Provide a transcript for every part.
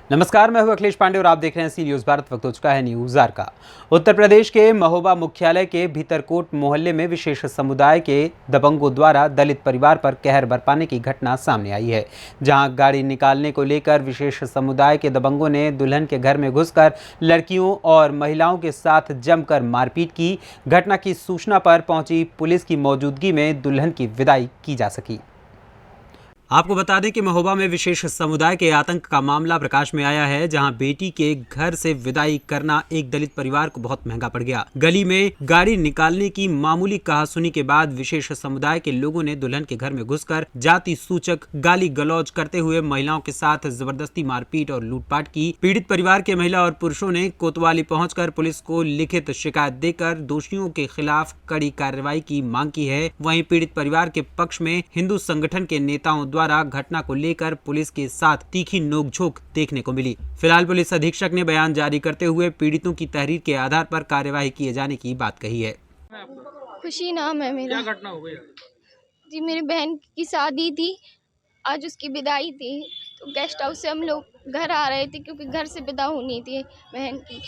नमस्कार, मैं हूं अखिलेश पांडे और आप देख रहे हैं सी न्यूज़ भारत। वक्त हो चुका है न्यूज़ आर का। उत्तर प्रदेश के महोबा मुख्यालय के भीतरकोट मोहल्ले में विशेष समुदाय के दबंगों द्वारा दलित परिवार पर कहर बरपाने की घटना सामने आई है, जहां गाड़ी निकालने को लेकर विशेष समुदाय के दबंगों ने दुल्हन के घर में घुसकर लड़कियों और महिलाओं के साथ जमकर मारपीट की। घटना की सूचना पर पहुंची पुलिस की मौजूदगी में दुल्हन की विदाई की जा सकी। आपको बता दें कि महोबा में विशेष समुदाय के आतंक का मामला प्रकाश में आया है, जहां बेटी के घर से विदाई करना एक दलित परिवार को बहुत महंगा पड़ गया। गली में गाड़ी निकालने की मामूली कहासुनी के बाद विशेष समुदाय के लोगों ने दुल्हन के घर में घुसकर जाति सूचक गाली गलौज करते हुए महिलाओं के साथ जबरदस्ती मारपीट और लूटपाट की। पीड़ित परिवार के महिला और पुरुषों ने कोतवाली पहुंचकर पुलिस को लिखित शिकायत देकर दोषियों के खिलाफ कड़ी कार्रवाई की मांग की है। वहीं पीड़ित परिवार के पक्ष में हिंदू संगठन के नेताओं द्वारा घटना को लेकर पुलिस के साथ तीखी नोकझोंक देखने को मिली। फिलहाल पुलिस अधीक्षक ने बयान जारी करते हुए पीड़ितों की तहरीर के आधार पर कार्यवाही किए जाने की बात कही है। खुशी नाम है मेरा। क्या घटना हो गई? जी, मेरी बहन की शादी थी, आज उसकी विदाई थी। तो गेस्ट हाउस से हम लोग घर आ रहे थे क्योंकि घर से विदा होनी थी बहन की।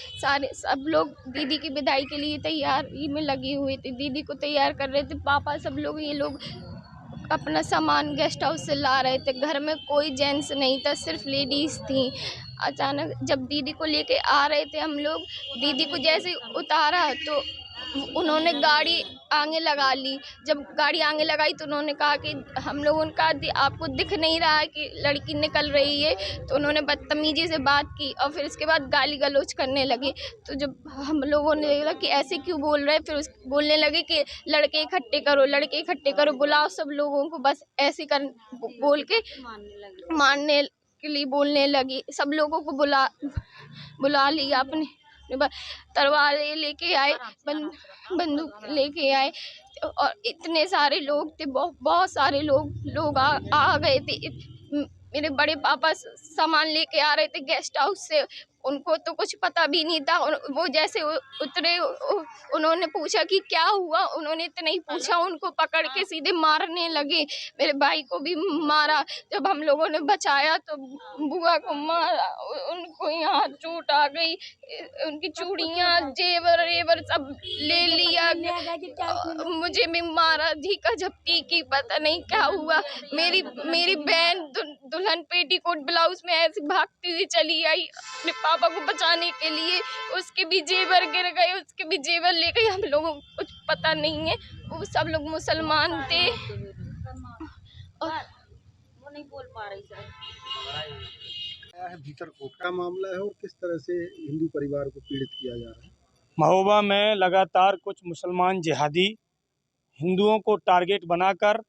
सब लोग दीदी की विदाई के लिए तैयारी में लगे हुए थे, दीदी को तैयार कर रहे थे। पापा सब लोग ये लोग अपना सामान गेस्ट हाउस से ला रहे थे। घर में कोई जेंट्स नहीं था, सिर्फ लेडीज़ थी। अचानक जब दीदी को लेके आ रहे थे हम लोग, दीदी को जैसे उतारा तो उन्होंने गाड़ी आगे लगा ली। जब गाड़ी आगे लगाई तो उन्होंने कहा कि हम लोगों ने कहा आपको दिख नहीं रहा है कि लड़की निकल रही है। तो उन्होंने बदतमीजी से बात की और फिर इसके बाद गाली गलौज करने लगे। तो जब हम लोगों ने देखा कि ऐसे क्यों बोल रहे हैं, फिर बोलने लगे कि लड़के इकट्ठे करो, लड़के इकट्ठे करो, बुलाओ सब लोगों को। बस ऐसे कर बोल के मारने के लिए बोलने लगी। सब लोगों को बुला लिया अपने तलवार लेके आए, बंदूक लेके आए और इतने सारे लोग थे, बहुत सारे लोग आ गए थे। मेरे बड़े पापा सामान लेके आ रहे थे गेस्ट हाउस से, उनको तो कुछ पता भी नहीं था। वो जैसे उतरे उन्होंने पूछा कि क्या हुआ, उन्होंने इतना ही पूछा, उनको पकड़ के सीधे मारने लगे। मेरे भाई को भी मारा। जब हम लोगों ने बचाया तो बुआ को मारा, उनको यहाँ चोट आ गई, उनकी चूड़ियाँ जेवर सब ले लिया। मुझे भी मारा, झीका झपटी की, पता नहीं क्या हुआ। मेरी बहन दुल्हन पेटीकोट ब्लाउज में ऐसे भागती हुई चली आई अपने पापा को बचाने के लिए। उसके भी जेवर गिर गए, उसके भी जेवर ले गए। हम लोगों को कुछ पता नहीं है, वो सब लोग मुसलमान थे और वो नहीं बोल पा रही सर। भीतरकोट का मामला है और किस तरह से हिंदू परिवार को पीड़ित किया जा रहा है? महोबा में लगातार कुछ मुसलमान जिहादी हिंदुओं को टारगेट बनाकर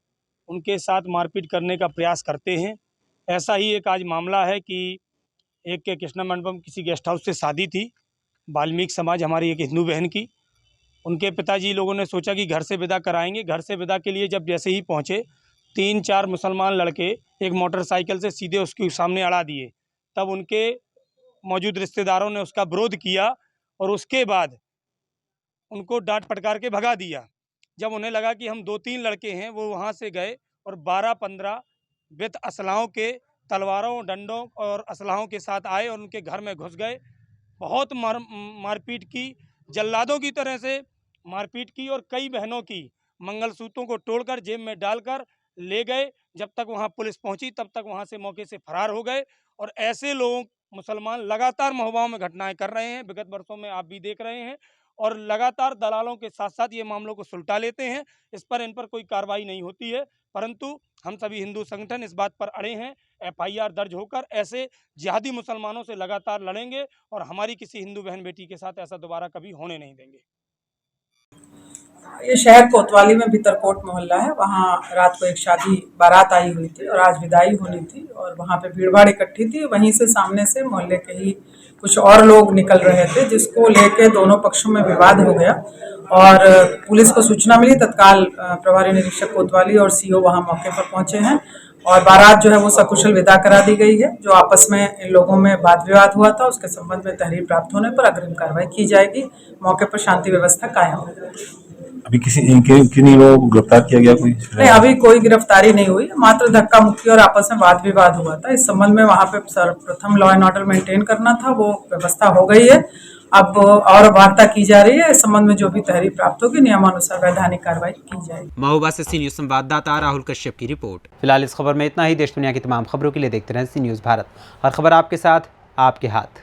उनके साथ मारपीट करने का प्रयास करते हैं। ऐसा ही एक आज मामला है कि एक के कृष्णा मंडपम किसी गेस्ट हाउस से शादी थी, वाल्मीकि समाज हमारी एक हिंदू बहन की। उनके पिताजी लोगों ने सोचा कि घर से विदा कराएंगे। घर से विदा के लिए जब जैसे ही पहुँचे, 3-4 मुसलमान लड़के एक मोटरसाइकिल से सीधे उसके सामने अड़ा दिए। तब उनके मौजूद रिश्तेदारों ने उसका विरोध किया और उसके बाद उनको डांट फटकार के भगा दिया। जब उन्हें लगा कि हम 2-3 लड़के हैं, वो वहाँ से गए और 12-15 विथ असलाहों के, तलवारों, डंडों और असलाहों के साथ आए और उनके घर में घुस गए। बहुत मारपीट की, जल्लादों की तरह से मारपीट की और कई बहनों की मंगलसूत्रों को तोड़कर जेब में डालकर ले गए। जब तक वहाँ पुलिस पहुँची तब तक वहाँ से मौके से फरार हो गए। और ऐसे लोग मुसलमान लगातार महोबाओं में घटनाएं कर रहे हैं, विगत वर्षों में आप भी देख रहे हैं, और लगातार दलालों के साथ साथ ये मामलों को सुलटा लेते हैं। इन पर कोई कार्रवाई नहीं होती है, परंतु हम सभी हिंदू संगठन इस बात पर अड़े हैं। FIR दर्ज होकर ऐसे जिहादी मुसलमानों से लगातार लड़ेंगे और हमारी किसी हिंदू बहन बेटी के साथ ऐसा दोबारा कभी होने नहीं देंगे। ये शहर कोतवाली में भीतरकोट मोहल्ला है। वहाँ रात को एक शादी बारात आई हुई थी और आज विदाई होनी थी और वहाँ पे भीड़ भाड़ इकट्ठी थी। वहीं से सामने से मोहल्ले के ही कुछ और लोग निकल रहे थे, जिसको लेके दोनों पक्षों में विवाद हो गया और पुलिस को सूचना मिली। तत्काल प्रभारी निरीक्षक कोतवाली और CO वहाँ मौके पर पहुंचे हैं और बारात जो है वो सकुशल विदा करा दी गई है। जो आपस में इन लोगों में वाद विवाद हुआ था, उसके संबंध में तहरीर प्राप्त होने पर अग्रिम कार्रवाई की जाएगी। मौके पर शांति व्यवस्था कायम है। अभी किन्हीं लोगों को गिरफ्तार किया गया कोई? नहीं, अभी कोई गिरफ्तारी नहीं हुई, मात्र धक्का मुक्की और आपस में वाद विवाद हुआ था। इस संबंध में वहाँ पे सर्वप्रथम लॉ एंड ऑर्डर मेंटेन करना था, वो व्यवस्था हो गई है। अब और वार्ता की जा रही है। इस संबंध में जो भी तहरीर प्राप्त होगी नियमानुसार वैधानिक कार्रवाई की जाएगी। महोबा से सी न्यूज संवाददाता राहुल कश्यप की रिपोर्ट। फिलहाल इस खबर में इतना ही। देश दुनिया की तमाम खबरों के लिए देखते रहें सी न्यूज भारत। हर खबर आपके साथ, आपके हाथ।